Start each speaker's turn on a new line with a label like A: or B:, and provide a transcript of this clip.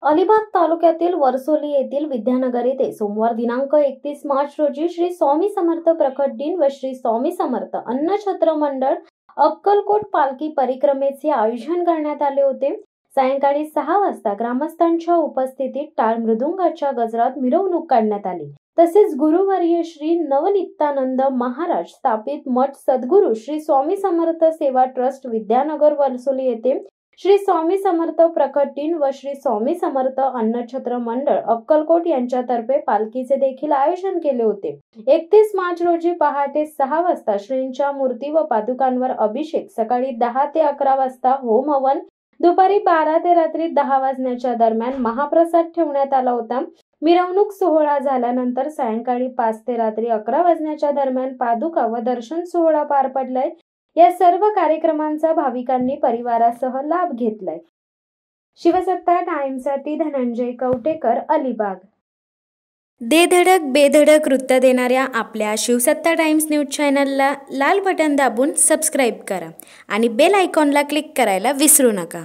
A: अलिबाग तालुक्यातील वरसोली येथील विद्यानगर येथे सोमवार दिनांक 31 मार्च रोजी श्री स्वामी समर्थ प्रकट दिन व श्री स्वामी समर्थ अन्नछत्र मंडळ अक्कलकोट पालखी परिक्रमेचे आयोजन करण्यात आले होते। सायंकाळी 6 वाजता ग्रामस्थांच्या उपस्थितीत टाळ मृदुंगाच्या गजरात मिरवणूक काढण्यात आली। तसेच गुरुवर्य श्री नवनित्यानंद महाराज स्थापित मठ सद्गुरू श्री स्वामी समर्थ सेवा ट्रस्ट विद्यानगर वरसोली येथे श्री स्वामी समर्थ प्रकट दिन व श्री स्वामी समर्थ अन्नछत्र मंडळ अक्कलकोट यांच्यातर्फे पालखीचे देखील आयोजन केले होते। 31 मार्च रोजी पहाटे 6 वाजता श्रींच्या मूर्ती व पादुकांवर अभिषेक, सकाळी 10 ते 11 वाजता होम हवन, दुपारी 12 ते रात्री 10 वाजण्याच्या दरम्यान महाप्रसाद ठेवण्यात आला होता। मिरवणूक सोहळा झाल्यानंतर सायंकाळी 5 ते रात्री 11 वाजण्याच्या दरम्यान पादुका व दर्शन सोहळा पार पडलाय। या सर्व कार्यक्रमांचा भाविकांनी परिवारासह लाभ घेतलाय। शिवसत्ता टाइम्ससाठी धनंजय कवटेकर, अलिबाग।
B: धडक बेधडक वृत्त देणाऱ्या आपल्या शिवसत्ता टाइम्स न्यूज चॅनलला लाल बटन दाबून सबस्क्राईब करा आणि बेल आयकॉनला क्लिक करायला विसरू नका।